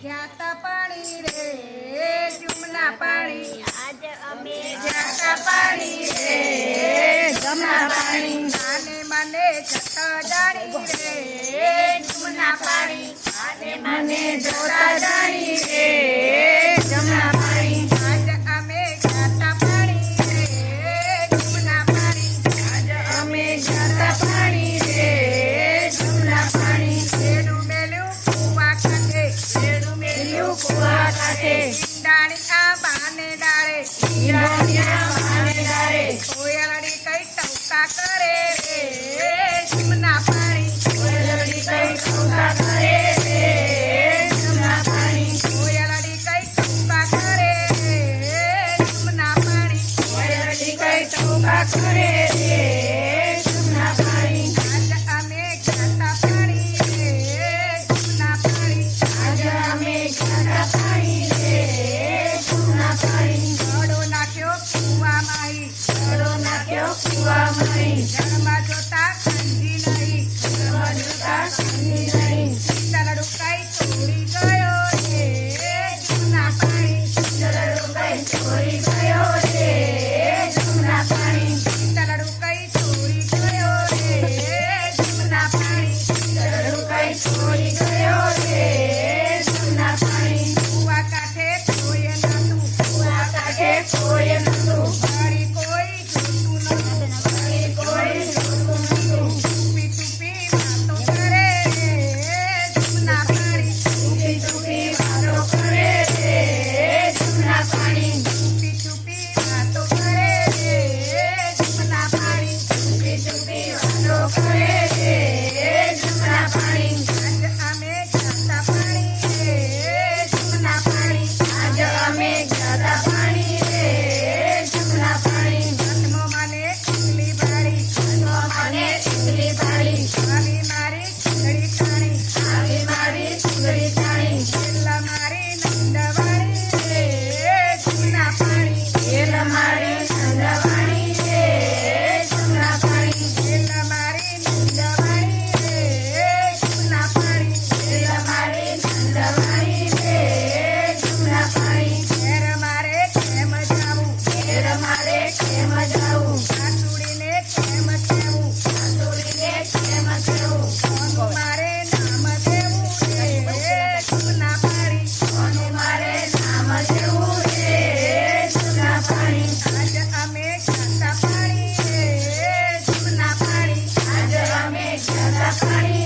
જાતા પાણી રે જમના પાણી આજ અમે જાતા પાણી રે જમના પાણી આને મને જતા જાણી રે જમના પાણી આને મને જોતા જાણી રે જમના પાણી આજ અમે જાતા પાણી રે જમના પાણી આજ અમે જાતા પાણી રે જમના પાણી એનું મેલું કુવા કાઢે એનું મેલું કુવા કાઢે ઈંડાણી આંબાને ડાળે ઈંડાણી આંબાને ડાળે કોયલડી કઈ ટવકા કરે રે જમના પાણી કોયલડી કઈ ટવકા કરે રે જમના પાણી કોયલડી કઈ ટવકા કરે રે જમના પાણી કોયલડી કઈ ટવકા કરે રે જમના પાણી આજ અમે જાતા પાણી રે જમના પાણી આજ અમે જાતા પાણી રે જમના પાણી ઘડો નાખ્યો કુવામાં ઘડો નાખ્યો કુવામાં જળમાં જોતા કંજી નહીં જળમાં જોતા કંજી નહીં ચલડું કઈ ચોરી ગયો રે જમના પાણી ચલડું કઈ ચોરી ગયો રે જમના પાણી ચલડું કઈ ચોરી ગયો રે જમના પાણી ચલડું કઈ ચોરી ગયો રે જમના પાણી કુવા કાંઠે કોઈ નતું કુવા કાંઠે કોઈ નતું પાણી કોઈ જોતું નતું પાણી કોઈ જોતું નતું ટૂપી ટૂપી વાતો કરે રે જમના પાણી ટૂપી ટૂપી વાતો કરે રે જમના પાણી ટૂપી ટૂપી વાતો કરે રે જમના પાણી ટૂપી ટૂપી વાતો કરે રે જમના પાણી આજ અમે જાતા પાણી રે જમના પાણી આજ અમે જાતા પાણી રે જમના પાણી જન્મો મને એકલી બાળી જન્મો મને એકલી બાળી આવી મારી ચીંગડી ટાણી આવી મારી ચીંગડી ટાણી પેલા મારી નંદવાણી રે જમના પાણી પેલા મારી નંદવાણી રે જમના પાણી પેલા મારી નંદવાણી રે જમના પાણી પેલા મારી નંદવાણી રે જમના પાણી ઘેર મારે કેમ જાવું ઘેર મારે કેમ જાવું સાસુડીને કેમ કહેવું સાસુડીને કેમ કહેવું કોનું મારે નામ દેવું રે જમના પાણી કોનું મારે નામ દેવું રે જમના પાણી આજ અમે જાતા પાણી રે જમના પાણી આજ અમે જાતા પાણી